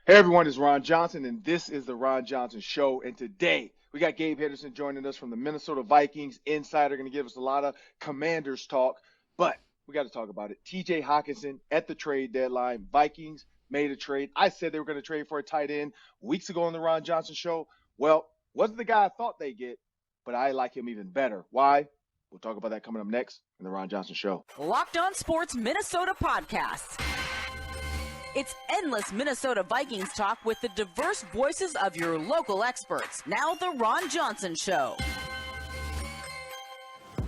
Hey everyone, it's Ron Johnson, and this is the Ron Johnson Show. And today we got Gabe Henderson joining us from the Minnesota Vikings. Insider going to give us a lot of Commanders talk, but we got to talk about it. TJ Hockenson at the trade deadline. Vikings made a trade. I said they were going to trade for a tight end weeks ago on the Ron Johnson Show. Well, wasn't the guy I thought they'd get, but I like him even better. Why? We'll talk about that coming up next in the Ron Johnson Show. Locked On Sports Minnesota Podcast. It's endless Minnesota Vikings talk with the diverse voices of your local experts. Now the Ron Johnson Show.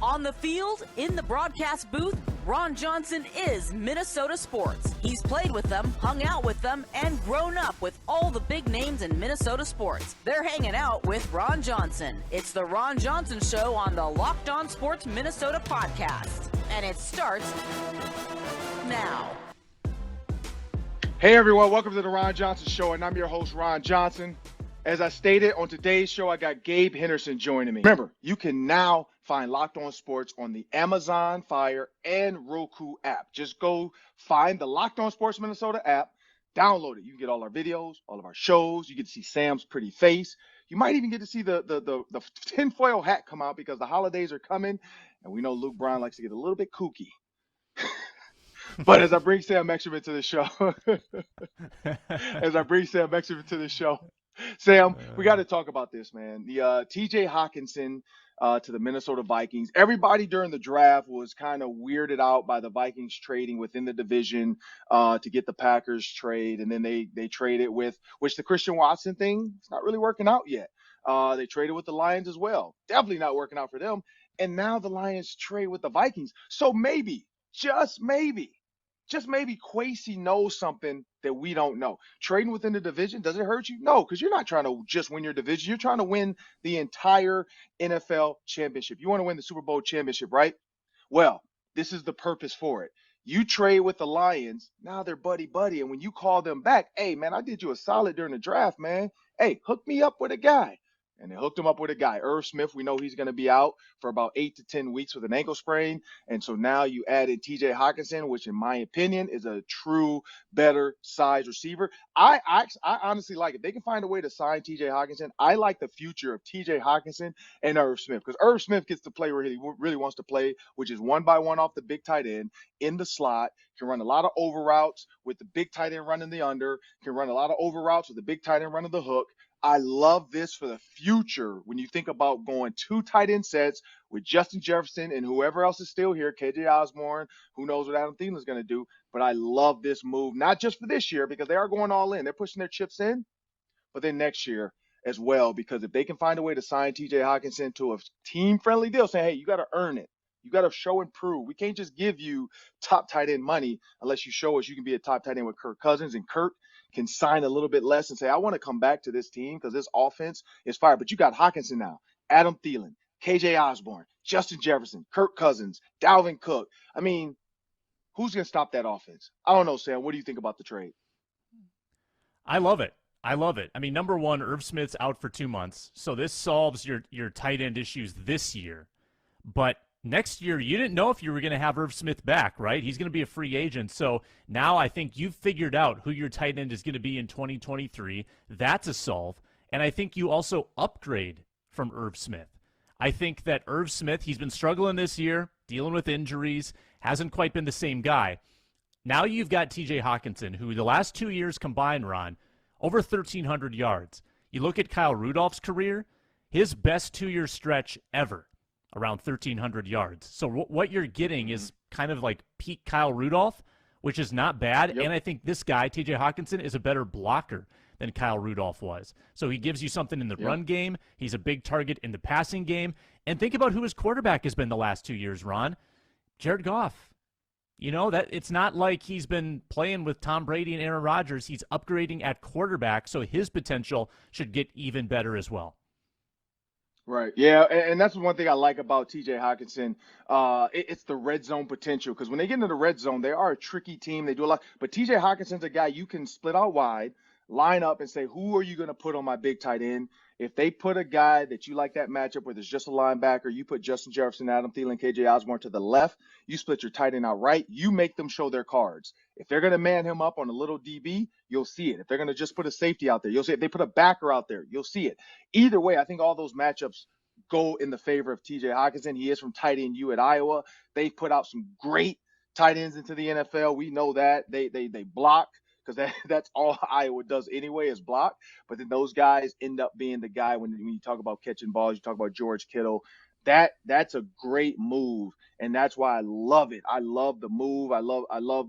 On the field, in the broadcast booth, Ron Johnson is Minnesota sports. He's played with them, hung out with them, and grown up with all the big names in Minnesota sports. They're hanging out with Ron Johnson. It's the Ron Johnson Show on the Locked On Sports Minnesota Podcast. And it starts now. Hey everyone, welcome to the Ron Johnson Show, and I'm your host, Ron Johnson. As I stated on today's show, I got Gabe Henderson joining me. Remember, you can now find Locked On Sports on the Amazon Fire and Roku app. Just go find the Locked On Sports Minnesota app, download it. You can get all our videos, all of our shows. You get to see Sam's pretty face. You might even get to see the tinfoil hat come out because the holidays are coming, and we know Luke Bryan likes to get a little bit kooky. But as I bring Sam Exerman to the show, Sam, we got to talk about this, man. The T.J. Hockenson to the Minnesota Vikings. Everybody during the draft was kind of weirded out by the Vikings trading within the division to get the Packers trade, and then they traded with, which the Christian Watson thing, it's not really working out yet. They traded with the Lions as well. Definitely not working out for them. And now the Lions trade with the Vikings. So maybe, just maybe Kwesi knows something that we don't know. Trading within the division, does it hurt you? No, because you're not trying to just win your division. You're trying to win the entire NFL championship. You want to win the Super Bowl championship, right? Well, this is the purpose for it. You trade with the Lions, now they're buddy-buddy. And when you call them back, hey, man, I did you a solid during the draft, man. Hey, hook me up with a guy. And they hooked him up with a guy. Irv Smith, we know he's going to be out for about 8 to 10 weeks with an ankle sprain. And so now you added TJ Hockenson, which in my opinion is a true, better size receiver. I honestly like it. They can find a way to sign TJ Hockenson. I like the future of TJ Hockenson and Irv Smith because Irv Smith gets to play where he really wants to play, which is 1-by-1 off the big tight end in the slot, can run a lot of over routes with the big tight end running the under, can run a lot of over routes with the big tight end running the hook. I love this for the future when you think about going 2 tight end sets with Justin Jefferson and whoever else is still here, KJ Osborne, who knows what Adam Thielen's going to do. But I love this move, not just for this year because they are going all in. They're pushing their chips in, but then next year as well because if they can find a way to sign TJ Hockenson to a team-friendly deal, saying, hey, you got to earn it. You got to show and prove. We can't just give you top tight end money unless you show us you can be a top tight end with Kirk Cousins, and Kirk can sign a little bit less and say, I want to come back to this team because this offense is fire. But you got Hockenson now, Adam Thielen, KJ Osborne, Justin Jefferson, Kirk Cousins, Dalvin Cook. I mean, who's going to stop that offense? I don't know, Sam. What do you think about the trade? I love it. I mean, number one, Irv Smith's out for 2 months. So this solves your tight end issues this year. But next year, you didn't know if you were going to have Irv Smith back, right? He's going to be a free agent. So now I think you've figured out who your tight end is going to be in 2023. That's a solve. And I think you also upgrade from Irv Smith. I think that Irv Smith, he's been struggling this year, dealing with injuries, hasn't quite been the same guy. Now you've got T.J. Hockenson, who the last 2 years combined, Ron, over 1,300 yards. You look at Kyle Rudolph's career, his best 2-year stretch ever, around 1,300 yards. So what you're getting is kind of like peak Kyle Rudolph, which is not bad. Yep. And I think this guy, T.J. Hockenson, is a better blocker than Kyle Rudolph was. So he gives you something in the run game. He's a big target in the passing game. And think about who his quarterback has been the last 2 years, Ron. Jared Goff. You know, that it's not like he's been playing with Tom Brady and Aaron Rodgers. He's upgrading at quarterback, so his potential should get even better as well. Right. Yeah, and that's one thing I like about TJ Hockenson. It's the red zone potential because when they get into the red zone, they are a tricky team. They do a lot. But TJ Hawkinson's a guy you can split out wide. line up and say, who are you going to put on my big tight end? If they put a guy that you like that matchup where there's just a linebacker, you put Justin Jefferson, Adam Thielen, KJ Osborne to the left, you split your tight end out right, you make them show their cards. If they're going to man him up on a little DB, you'll see it. If they're going to just put a safety out there, you'll see it. If they put a backer out there, you'll see it. Either way, I think all those matchups go in the favor of TJ Hockenson. He is from tight end U at Iowa. They put out some great tight ends into the NFL. We know that. They block, because that's all Iowa does anyway, is block. But then those guys end up being the guy when you talk about catching balls, you talk about George Kittle. That's a great move, and that's why I love it. I love the move. I love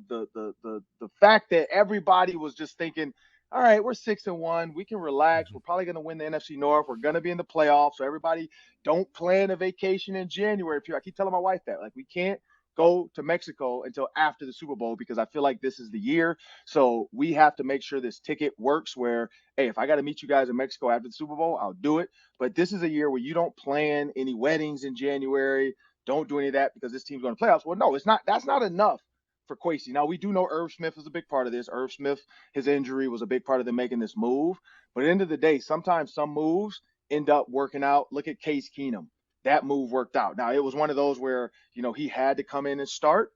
the fact that everybody was just thinking, all right, we're 6-1. We can relax. We're probably going to win the NFC North. We're going to be in the playoffs. So everybody, don't plan a vacation in January. I keep telling my wife that, like, we can't go to Mexico until after the Super Bowl, because I feel like this is the year. So we have to make sure this ticket works where, hey, if I got to meet you guys in Mexico after the Super Bowl, I'll do it. But this is a year where you don't plan any weddings in January. Don't do any of that because this team's going to playoffs. Well, no, it's not. That's not enough for Kwesi. Now, we do know Irv Smith is a big part of this. Irv Smith, his injury was a big part of them making this move. But at the end of the day, sometimes some moves end up working out. Look at Case Keenum. That move worked out. Now, it was one of those where, he had to come in and start,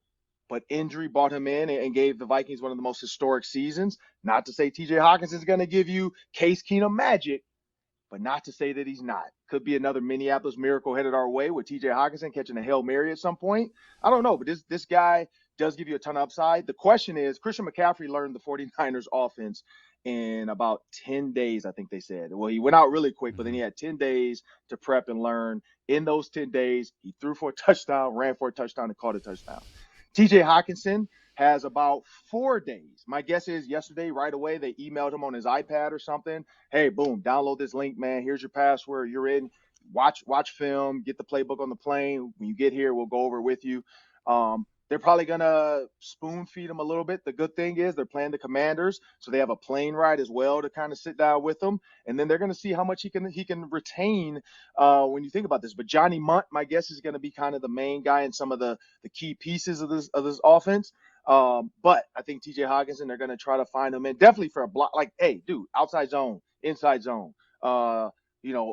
but injury brought him in and gave the Vikings one of the most historic seasons. Not to say TJ Hawkinson is going to give you Case Keenum magic, but not to say that he's not. Could be another Minneapolis miracle headed our way with TJ Hockenson catching a Hail Mary at some point. I don't know, but this guy does give you a ton of upside. The question is, Christian McCaffrey learned the 49ers offense in about 10 days, I think they said. Well, he went out really quick, but then he had 10 days to prep and learn. In those 10 days, he threw for a touchdown, ran for a touchdown, and caught a touchdown. TJ Hockenson has about 4 days. My guess is yesterday, right away, they emailed him on his iPad or something. Hey, boom, download this link, man. Here's your password. You're in. Watch film. Get the playbook on the plane. When you get here, we'll go over it with you. They're probably going to spoon feed him a little bit. The good thing is they're playing the Commanders, so they have a plane ride as well to kind of sit down with them. And then they're going to see how much he can retain when you think about this. But Johnny Munt, my guess, is going to be kind of the main guy in some of the key pieces of this offense. But I think TJ Hockenson, they're going to try to find him in definitely for a block. Like, hey, dude, outside zone, inside zone.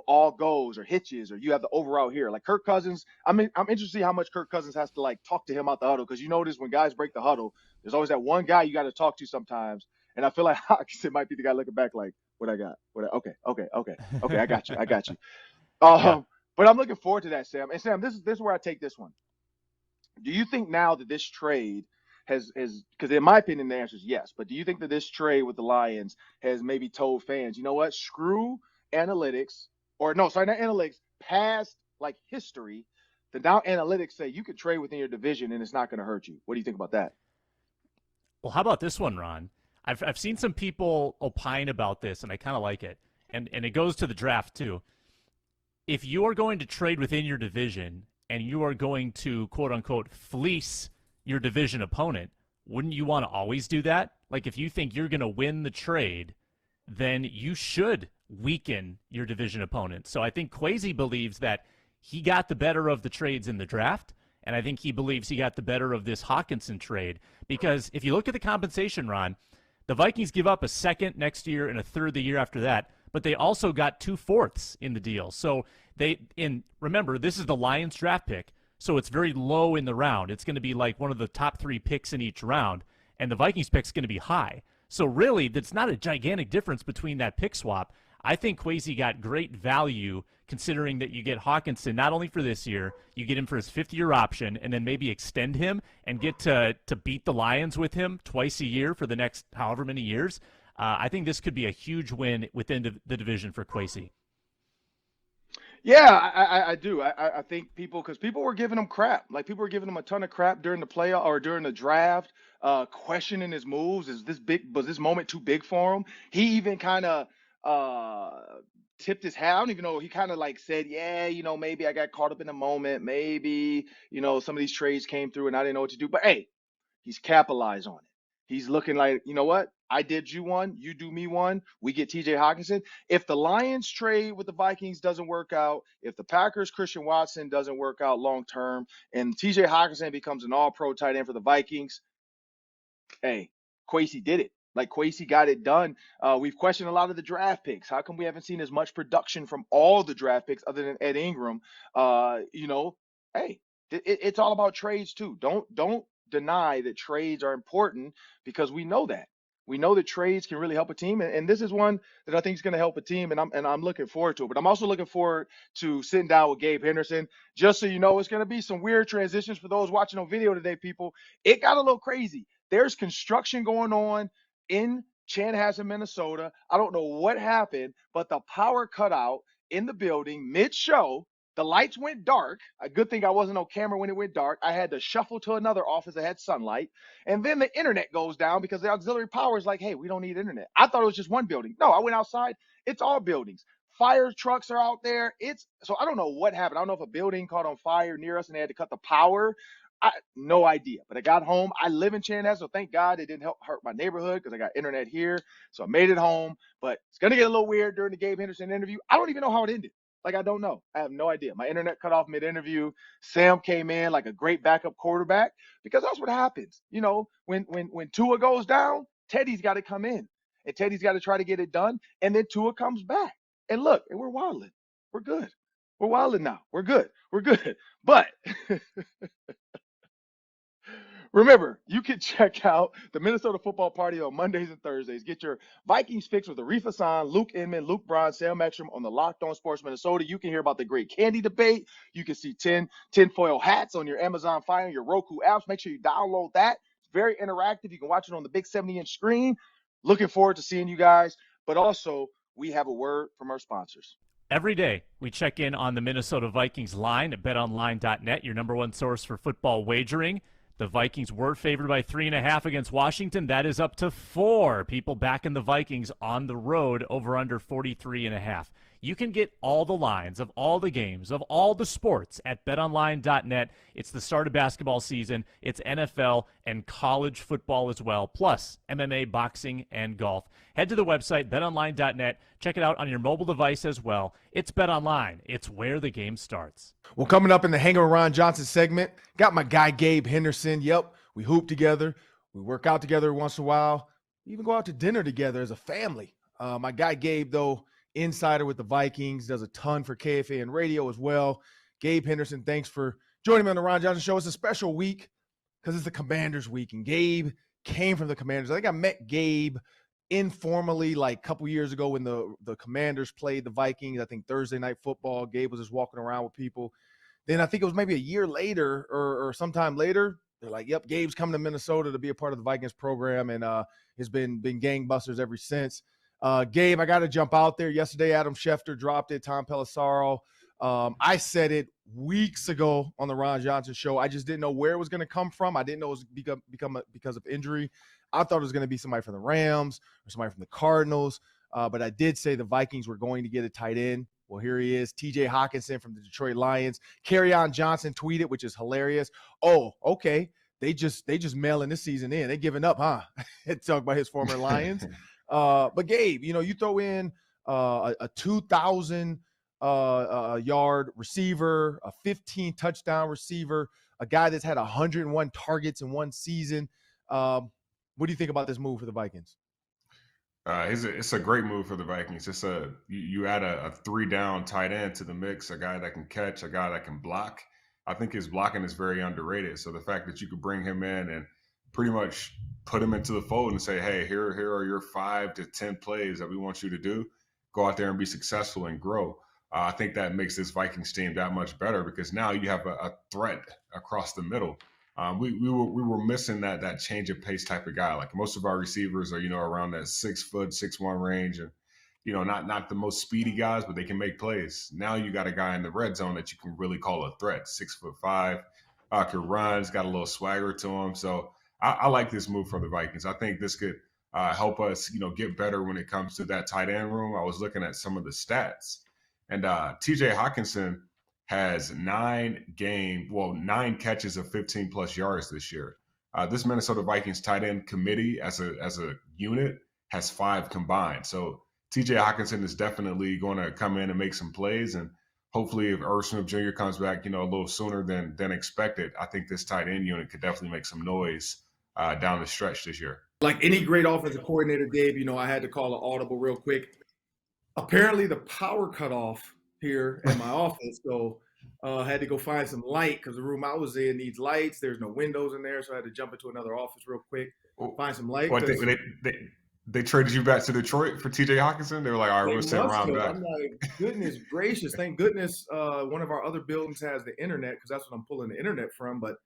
All goes or hitches, or you have the over out here. Like Kirk Cousins, I'm interested to see how much Kirk Cousins has to talk to him out the huddle, because you notice when guys break the huddle, there's always that one guy you got to talk to sometimes. And I feel like Hockenson might be the guy looking back like, what I got? Okay, I got you. Yeah. But I'm looking forward to that, Sam. And Sam, this is where I take this one. Do you think now that this trade has because in my opinion the answer is yes, but do you think that this trade with the Lions has maybe told fans, you know what, screw analytics, or no, sorry, not analytics, past history, that now analytics say you could trade within your division and it's not going to hurt you? What do you think about that? Well, how about this one, Ron? I've seen some people opine about this, and I kind of like it. And it goes to the draft, too. If you are going to trade within your division and you are going to, quote-unquote, fleece your division opponent, wouldn't you want to always do that? Like, if you think you're going to win the trade, then you should weaken your division opponent. So I think Kwesi believes that he got the better of the trades in the draft, and I think he believes he got the better of this Hockenson trade. Because if you look at the compensation, Ron, the Vikings give up a second next year and a third the year after that, but they also got 2/4 in the deal. So remember, this is the Lions draft pick, so it's very low in the round. It's going to be like one of the top 3 picks in each round, and the Vikings pick's going to be high. So really, that's not a gigantic difference between that pick swap. I think Kwesi got great value considering that you get Hawkinson not only for this year, you get him for his 5th-year option, and then maybe extend him and get to beat the Lions with him twice a year for the next however many years. I think this could be a huge win within the division for Kwesi. Yeah, I do. I think because people were giving him crap. Like, people were giving him a ton of crap during the playoff or during the draft, questioning his moves. Was this moment too big for him? He even kind of tipped his hat. I don't even know. He kind of said, yeah, maybe I got caught up in the moment. Maybe, some of these trades came through and I didn't know what to do. But hey, he's capitalized on it. He's looking like, you know what? I did you one, you do me one. We get TJ Hockenson. If the Lions trade with the Vikings doesn't work out, if the Packers Christian Watson doesn't work out long term, and TJ Hockenson becomes an all-pro tight end for the Vikings, hey, Kwesi did it. Like Kwesi got it done. We've questioned a lot of the draft picks. How come we haven't seen as much production from all the draft picks other than Ed Ingram? Hey, it's all about trades too. Don't deny that trades are important because we know that. We know that trades can really help a team, and this is one that I think is going to help a team, and I'm looking forward to it. But I'm also looking forward to sitting down with Gabe Henderson. Just so you know, it's going to be some weird transitions for those watching on video today, people. It got a little crazy. There's construction going on in Chanhassen, Minnesota. I don't know what happened, but the power cut out in the building mid-show. The lights went dark. A good thing I wasn't on camera when it went dark. I had to shuffle to another office that had sunlight. And then the internet goes down because the auxiliary power is like, hey, we don't need internet. I thought it was just one building. No, I went outside. It's all buildings. Fire trucks are out there. So I don't know what happened. I don't know if a building caught on fire near us and they had to cut the power. No idea. But I got home. I live in Chanhassen, so thank God it didn't hurt my neighborhood because I got internet here. So I made it home. But it's going to get a little weird during the Gabe Henderson interview. I don't even know how it ended. Like, I don't know. I have no idea. My internet cut off mid-interview. Sam came in like a great backup quarterback because that's what happens. When Tua goes down, Teddy's got to come in. And Teddy's got to try to get it done. And then Tua comes back. And look, and we're wilding. We're good. We're wilding now. We're good. We're good. But remember, you can check out the Minnesota Football Party on Mondays and Thursdays. Get your Vikings fix with Arif Hassan, Luke Inman, Luke Braun, Sam Ekstrom on the Locked On Sports Minnesota. You can hear about the great candy debate. You can see 10 tinfoil hats on your Amazon Fire and your Roku apps. Make sure you download that. It's very interactive. You can watch it on the big 70-inch screen. Looking forward to seeing you guys. But also, we have a word from our sponsors. Every day, we check in on the Minnesota Vikings line at betonline.net, your number one source for football wagering. The Vikings were favored by 3.5 against Washington. That is up to 4. People backing the Vikings on the road over under 43.5. You can get all the lines of all the games of all the sports at betonline.net. It's the start of basketball season. It's NFL and college football as well, plus MMA, boxing, and golf. Head to the website, betonline.net. Check it out on your mobile device as well. It's BetOnline. It's where the game starts. Well, coming up in the Hanging with Ron Johnson segment, got my guy Gabe Henderson. Yep, we hoop together. We work out together once in a while. We even go out to dinner together as a family. My guy Gabe, though, insider with the Vikings, does a ton for KFA and radio as well. Gabe Henderson, thanks for joining me on the Ron Johnson Show. It's a special week because it's the Commanders week, and Gabe came from the Commanders. I think I met Gabe informally like a couple years ago when the Commanders played the Vikings. I think Thursday Night Football. Gabe was just walking around with people. Then I think it was maybe a year later or sometime later, they're like, yep, Gabe's coming to Minnesota to be a part of the Vikings program, and has been gangbusters ever since. Gabe, I got to jump out there. Yesterday, Adam Schefter dropped it, Tom Pelissaro. I said it weeks ago on the Ron Johnson Show. I just didn't know where it was going to come from. I didn't know it was because of injury. I thought it was going to be somebody from the Rams or somebody from the Cardinals. But I did say the Vikings were going to get a tight end. Well, here he is, T.J. Hockenson from the Detroit Lions. Kerryon Johnson tweeted, which is hilarious. Oh, okay. They just mailing this season in. They giving up, huh? Talk about his former Lions. But Gabe, you throw in a 2,000 yard receiver, a 15 touchdown receiver, a guy that's had 101 targets in one season. What do you think about this move for the Vikings? It's a great move for the Vikings. You add a 3-down tight end to the mix, a guy that can catch, a guy that can block. I think his blocking is very underrated. So the fact that you could bring him in and pretty much put him into the fold and say, hey, here are your 5 to 10 plays that we want you to do. Go out there and be successful and grow. I think that makes this Vikings team that much better because now you have a threat across the middle. We were missing that change of pace type of guy. Like most of our receivers are, around that 6', 6'1" range, and not the most speedy guys, but they can make plays. Now you got a guy in the red zone that you can really call a threat. 6'5", can run, he's got a little swagger to him. So I like this move for the Vikings. I think this could help us, get better when it comes to that tight end room. I was looking at some of the stats, and T.J. Hockenson has 9 catches of 15-plus yards this year. This Minnesota Vikings tight end committee as a unit has 5 combined. So T.J. Hockenson is definitely going to come in and make some plays, and hopefully if Irv Smith Jr. comes back, a little sooner than expected, I think this tight end unit could definitely make some noise down the stretch this year. like any great offensive coordinator, Gabe, I had to call an audible real quick. Apparently, the power cut off here at my office, so I had to go find some light because the room I was in needs lights. There's no windows in there, so I had to jump into another office real quick, find some light. What they traded you back to Detroit for TJ Hockenson? They were like, all right, we'll send around back. I'm like, goodness gracious, thank goodness one of our other buildings has the internet because that's what I'm pulling the internet from. But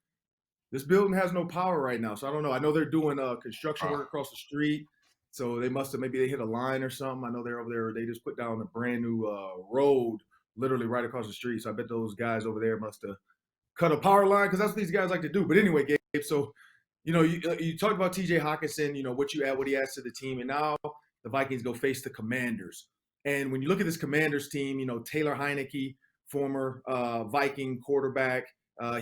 this building has no power right now, so I don't know. I know they're doing construction work across the street, so they must have maybe they hit a line or something. I know they're over there. They just put down a brand new road, literally right across the street. So I bet those guys over there must have cut a power line because that's what these guys like to do. But anyway, Gabe, so you talked about TJ Hockenson, what he adds to the team, and now the Vikings go face the Commanders. And when you look at this Commanders team, Taylor Heineke, former Viking quarterback,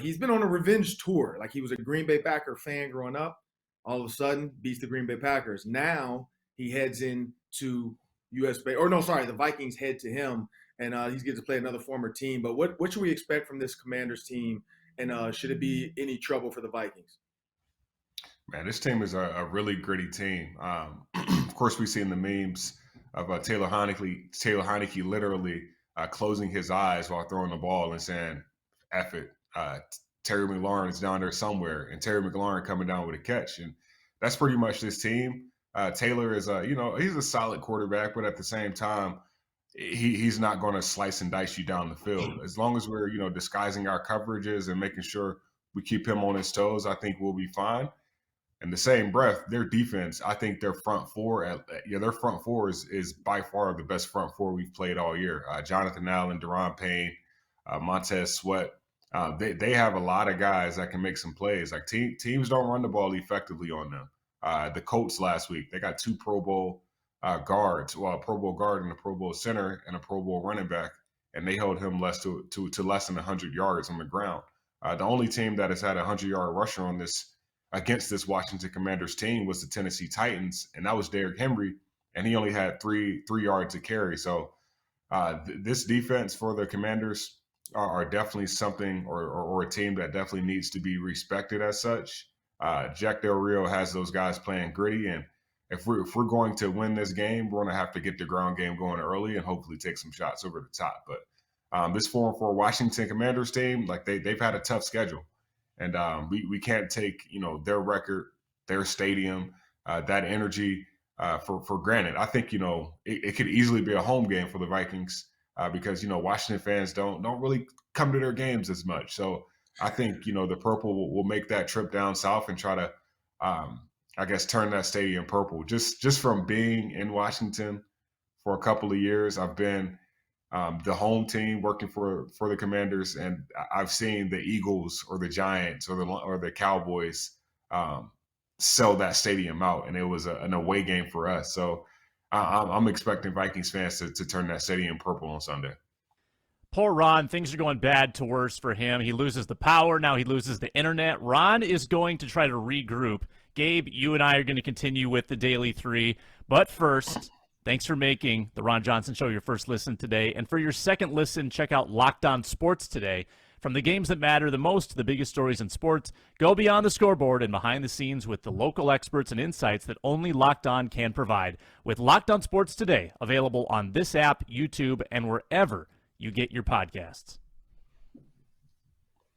he's been on a revenge tour. Like he was a Green Bay Packer fan growing up. All of a sudden, beats the Green Bay Packers. Now he heads into the Vikings head to him, and he gets to play another former team. But what should we expect from this Commanders team, and should it be any trouble for the Vikings? Man, this team is a really gritty team. Of course, we've seen the memes of Taylor Heineke literally closing his eyes while throwing the ball and saying, F it. Terry McLaurin is down there somewhere, and Terry McLaurin coming down with a catch. And that's pretty much this team. Taylor is, he's a solid quarterback, but at the same time, he's not going to slice and dice you down the field. As long as we're, disguising our coverages and making sure we keep him on his toes, I think we'll be fine. In the same breath, their defense, I think their front four is by far the best front four we've played all year. Jonathan Allen, Deron Payne, Montez Sweat. They have a lot of guys that can make some plays. Like teams don't run the ball effectively on them. The Colts last week, they got 2 Pro Bowl guards, well, a Pro Bowl guard and a Pro Bowl center and a Pro Bowl running back, and they held him less to less than 100 yards on the ground. The only team that has had a 100-yard rusher against this Washington Commanders team was the Tennessee Titans, and that was Derrick Henry, and he only had three yards to carry. So this defense for the Commanders are definitely something or a team that definitely needs to be respected as such. Jack Del Rio has those guys playing gritty, and if we're going to win this game, we're going to have to get the ground game going early and hopefully take some shots over the top. But this 4-4 Washington Commanders team, like they've had a tough schedule. And we can't take, their record, their stadium, that energy for granted. I think, it could easily be a home game for the Vikings because, Washington fans don't really come to their games as much. So I think, the purple will make that trip down south and try to, turn that stadium purple. Just from being in Washington for a couple of years, I've been the home team working for the Commanders, and I've seen the Eagles or the Giants or the Cowboys sell that stadium out, and it was an away game for us. So I'm expecting Vikings fans to turn that stadium purple on Sunday. Poor Ron, things are going bad to worse for him. He loses the power, now he loses the internet. Ron is going to try to regroup. Gabe, you and I are going to continue with the Daily 3, but first, thanks for making the Ron Johnson Show your first listen today. And for your second listen, check out Locked On Sports today. From the games that matter the most to the biggest stories in sports, go beyond the scoreboard and behind the scenes with the local experts and insights that only Locked On can provide. With Locked On Sports today, available on this app, YouTube, and wherever you get your podcasts.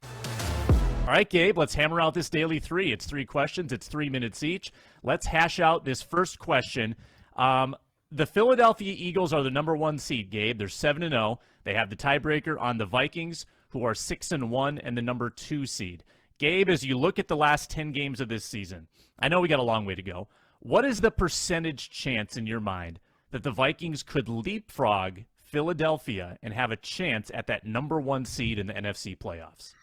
All right, Gabe, let's hammer out this Daily 3. It's 3 questions. It's 3 minutes each. Let's hash out this first question. The Philadelphia Eagles are the number 1 seed, Gabe. They're 7-0. They have the tiebreaker on the Vikings, who are 6-1 and the number 2 seed. Gabe, as you look at the last 10 games of this season, I know we got a long way to go. What is the percentage chance in your mind that the Vikings could leapfrog Philadelphia and have a chance at that number 1 seed in the NFC playoffs?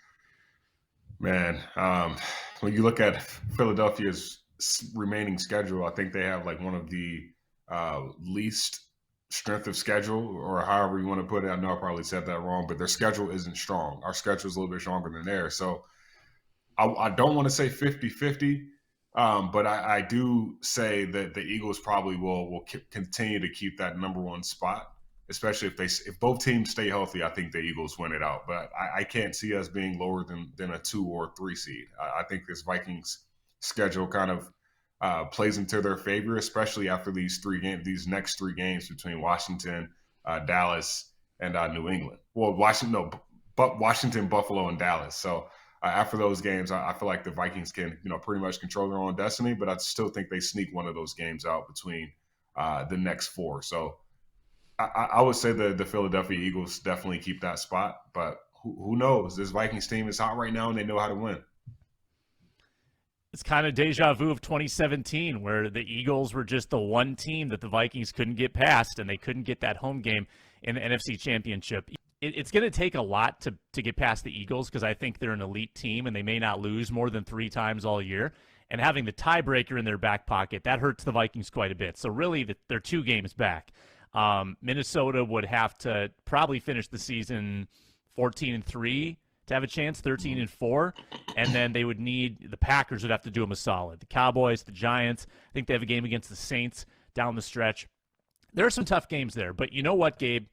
Man, when you look at Philadelphia's remaining schedule, I think they have like one of the least strength of schedule, or however you want to put it. I know I probably said that wrong, but their schedule isn't strong. Our schedule is a little bit stronger than theirs. So I don't want to say 50-50, but I do say that the Eagles probably will continue to keep that number 1 spot, especially if both teams stay healthy. I think the Eagles win it out, but I can't see us being lower than a 2 or 3 seed. I think this Vikings schedule kind of plays into their favor, especially after these next three games between Washington, Dallas, and New England. Well, Washington, Buffalo, and Dallas. So after those games, I feel like the Vikings can, pretty much control their own destiny. But I still think they sneak one of those games out between the next four. So I would say the Philadelphia Eagles definitely keep that spot. But who knows? This Vikings team is hot right now, and they know how to win. It's kind of deja vu of 2017, where the Eagles were just the one team that the Vikings couldn't get past, and they couldn't get that home game in the NFC Championship. It's going to take a lot to get past the Eagles, because I think they're an elite team, and they may not lose more than 3 times all year. And having the tiebreaker in their back pocket, that hurts the Vikings quite a bit. So really, they're 2 games back. Minnesota would have to probably finish the season 14-3 to have a chance, 13-4, and then they would need, the Packers would have to do them a solid. The Cowboys, the Giants, I think they have a game against the Saints down the stretch. There are some tough games there, but you know what, Gabe?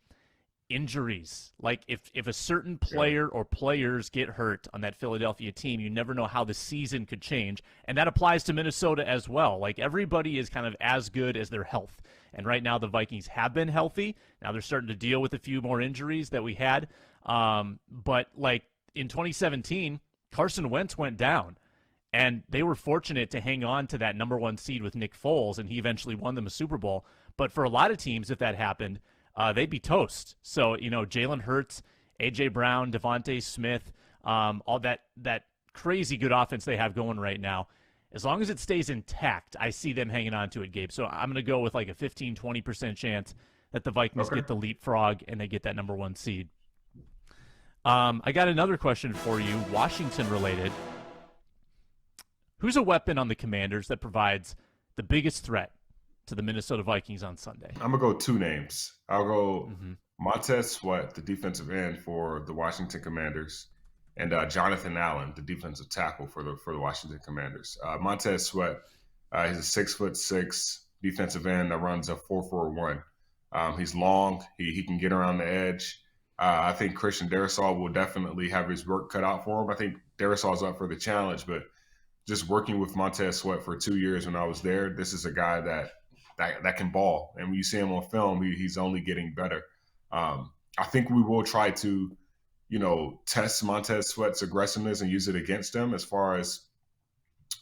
Injuries. Like, if a certain player or players get hurt on that Philadelphia team, you never know how the season could change, and that applies to Minnesota as well. Like, everybody is kind of as good as their health, and right now the Vikings have been healthy. Now they're starting to deal with a few more injuries that we had, but, like, in 2017, Carson Wentz went down, and they were fortunate to hang on to that number 1 seed with Nick Foles, and he eventually won them a Super Bowl. But for a lot of teams, if that happened, they'd be toast. So, Jalen Hurts, A.J. Brown, Devontae Smith, all that crazy good offense they have going right now, as long as it stays intact, I see them hanging on to it, Gabe. So I'm going to go with like a 15-20% chance that the Vikings get the leapfrog and they get that number 1 seed. I got another question for you, Washington related. Who's a weapon on the Commanders that provides the biggest threat to the Minnesota Vikings on Sunday? I'm going to go 2 names. I'll go Montez Sweat, the defensive end for the Washington Commanders, and Jonathan Allen, the defensive tackle for the Washington Commanders. Montez Sweat, he's a 6'6" defensive end that runs a 4.41. He's long. He can get around the edge. I think Christian Darrisaw will definitely have his work cut out for him. I think Darrisaw's up for the challenge, but just working with Montez Sweat for 2 years when I was there, this is a guy that can ball. And when you see him on film, he's only getting better. I think we will try to, test Montez Sweat's aggressiveness and use it against him as far as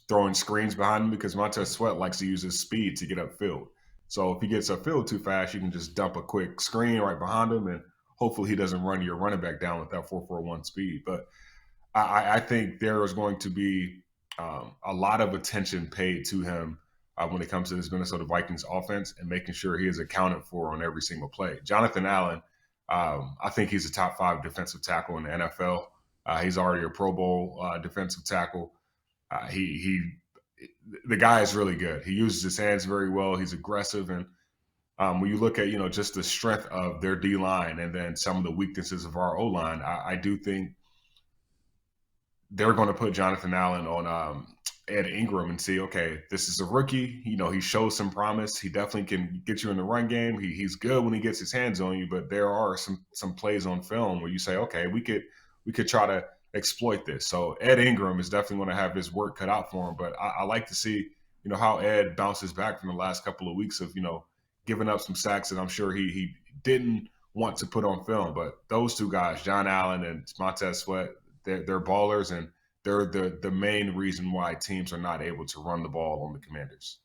throwing screens behind him, because Montez Sweat likes to use his speed to get upfield. So if he gets upfield too fast, you can just dump a quick screen right behind him, and hopefully he doesn't run your running back down with that 4.41 speed. But I think there is going to be a lot of attention paid to him when it comes to this Minnesota Vikings offense and making sure he is accounted for on every single play. Jonathan Allen, I think he's a top 5 defensive tackle in the NFL. He's already a Pro Bowl defensive tackle. The guy is really good. He uses his hands very well. He's aggressive. And when you look at, just the strength of their D-line and then some of the weaknesses of our O-line, I do think they're going to put Jonathan Allen on Ed Ingram and see, okay, this is a rookie. He shows some promise. He definitely can get you in the run game. He's good when he gets his hands on you, but there are some plays on film where you say, okay, we could try to exploit this. So Ed Ingram is definitely going to have his work cut out for him. But I like to see, how Ed bounces back from the last couple of weeks of, giving up some sacks that I'm sure he didn't want to put on film. But those 2 guys, John Allen and Montez Sweat, they're ballers, and they're the main reason why teams are not able to run the ball on the Commanders.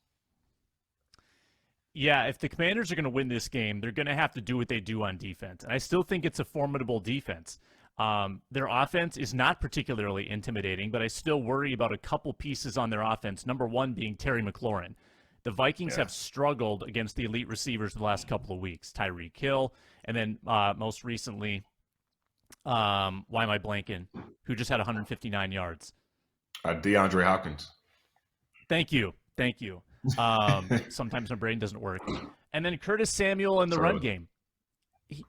Yeah, if the Commanders are going to win this game, they're going to have to do what they do on defense. And I still think it's a formidable defense. Their offense is not particularly intimidating, but I still worry about a couple pieces on their offense, number 1 being Terry McLaurin. The Vikings have struggled against the elite receivers the last couple of weeks. Tyreek Hill, and then most recently, why am I blanking? Who just had 159 yards? DeAndre Hopkins. Thank you. Sometimes my brain doesn't work. And then Curtis Samuel in the run game.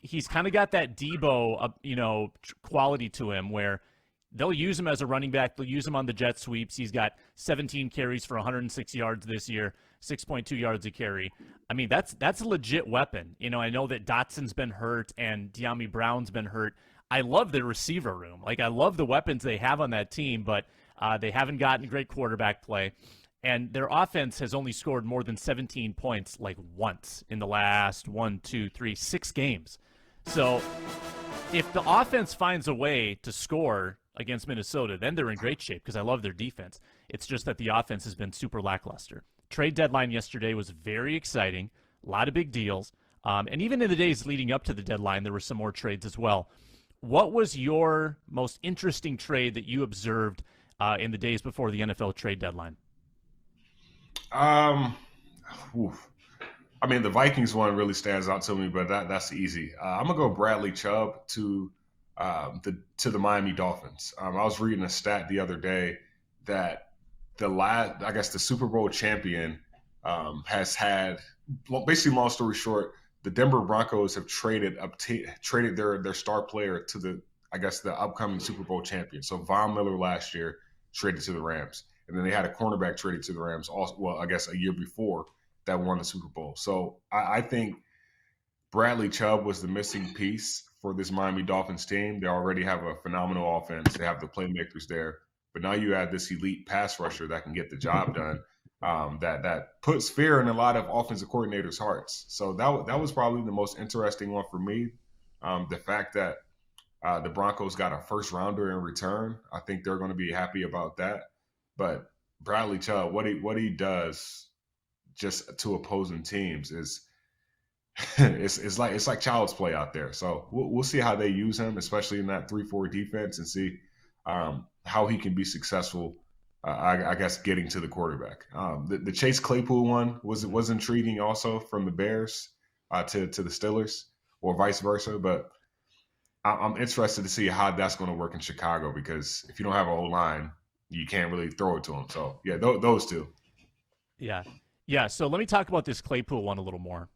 He's kind of got that Debo, quality to him where they'll use him as a running back. They'll use him on the jet sweeps. He's got 17 carries for 106 yards this year, 6.2 yards a carry. I mean, that's a legit weapon. I know that Dotson's been hurt and De'Ami Brown's been hurt. I love their receiver room. Like, I love the weapons they have on that team, but they haven't gotten great quarterback play. and their offense has only scored more than 17 points like once in the last 6 games. So if the offense finds a way to score against Minnesota, then they're in great shape because I love their defense. It's just that the offense has been super lackluster. Trade deadline yesterday was very exciting, a lot of big deals, and even in the days leading up to the deadline, there were some more trades as well. What was your most interesting trade that you observed in the days before the NFL trade deadline? I mean, the Vikings one really stands out to me, but that's easy. I'm gonna go Bradley Chubb to the Miami Dolphins. I was reading a stat the other day that the Super Bowl champion has had, basically, long story short, the Denver Broncos have traded their star player to the upcoming Super Bowl champion. So Von Miller last year traded to the Rams, and then they had a cornerback traded to the Rams also, a year before, that won the Super Bowl. So I think Bradley Chubb was the missing piece for this Miami Dolphins team. They already have a phenomenal offense. They have the playmakers there. But now you add this elite pass rusher that can get the job done. That puts fear in a lot of offensive coordinators' hearts. So that was probably the most interesting one for me. The fact that the Broncos got a first rounder in return, I think they're going to be happy about that. But Bradley Chubb, what he does just to opposing teams is it's like child's play out there. So we'll see how they use him, especially in that 3-4 defense, and see how he can be successful. I guess getting to the quarterback. The Chase Claypool one was intriguing also, from the Bears to the Steelers, or vice versa. But I'm interested to see how that's going to work in Chicago, because if you don't have an O-line, you can't really throw it to them. So yeah, those two. Yeah. So let me talk about this Claypool one a little more.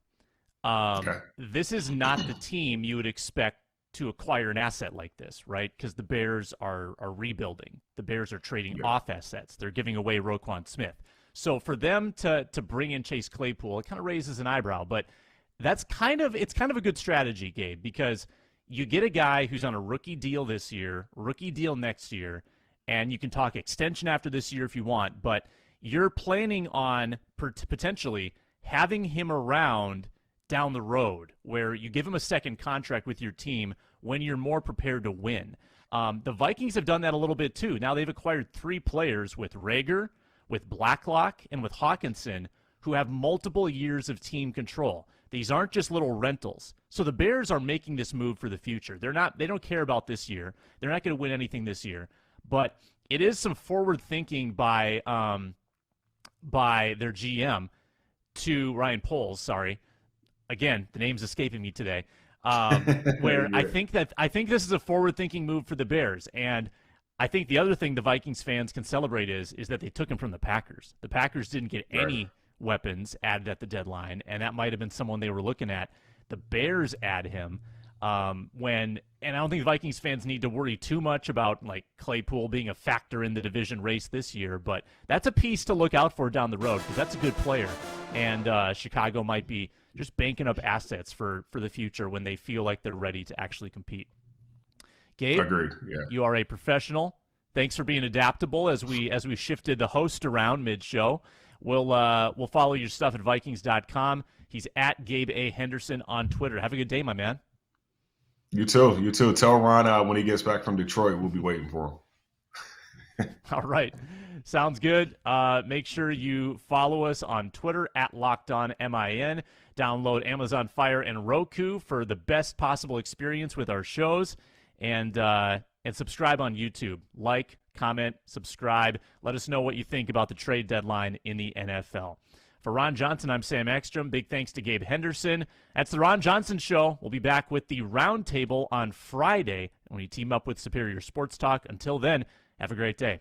Okay. This is not the team you would expect to acquire an asset like this, right? Because the Bears are rebuilding. The Bears are trading off assets. They're giving away Roquan Smith. So for them to bring in Chase Claypool, it kind of raises an eyebrow. But it's kind of a good strategy, Gabe, because you get a guy who's on a rookie deal this year, rookie deal next year, and you can talk extension after this year if you want, but you're planning on potentially having him around down the road, where you give him a second contract with your team when you're more prepared to win. The Vikings have done that a little bit too. Now they've acquired 3 players with Rager, with Blacklock, and with Hawkinson, who have multiple years of team control. These aren't just little rentals. So the Bears are making this move for the future. They don't care about this year. They're not going to win anything this year. But it is some forward thinking by their GM, to Ryan Poles, sorry. Again, the name's escaping me today. Where I think this is a forward-thinking move for the Bears. And I think the other thing the Vikings fans can celebrate is that they took him from the Packers. The Packers didn't get any weapons added at the deadline, and that might have been someone they were looking at. The Bears add him and I don't think the Vikings fans need to worry too much about like Claypool being a factor in the division race this year, but that's a piece to look out for down the road, because that's a good player, and Chicago might be just banking up assets for the future when they feel like they're ready to actually compete. Gabe, agreed. Yeah, you are a professional. Thanks for being adaptable as we shifted the host around mid-show. We'll follow your stuff at Vikings.com. He's at Gabe A. Henderson on Twitter. Have a good day, my man. You too. Tell Ron when he gets back from Detroit, we'll be waiting for him. All right. Sounds good. Make sure you follow us on Twitter at LockedOnMIN. Download Amazon Fire and Roku for the best possible experience with our shows. And subscribe on YouTube. Like, comment, subscribe. Let us know what you think about the trade deadline in the NFL. For Ron Johnson, I'm Sam Ekstrom. Big thanks to Gabe Henderson. That's the Ron Johnson Show. We'll be back with the Roundtable on Friday when we team up with Superior Sports Talk. Until then, have a great day.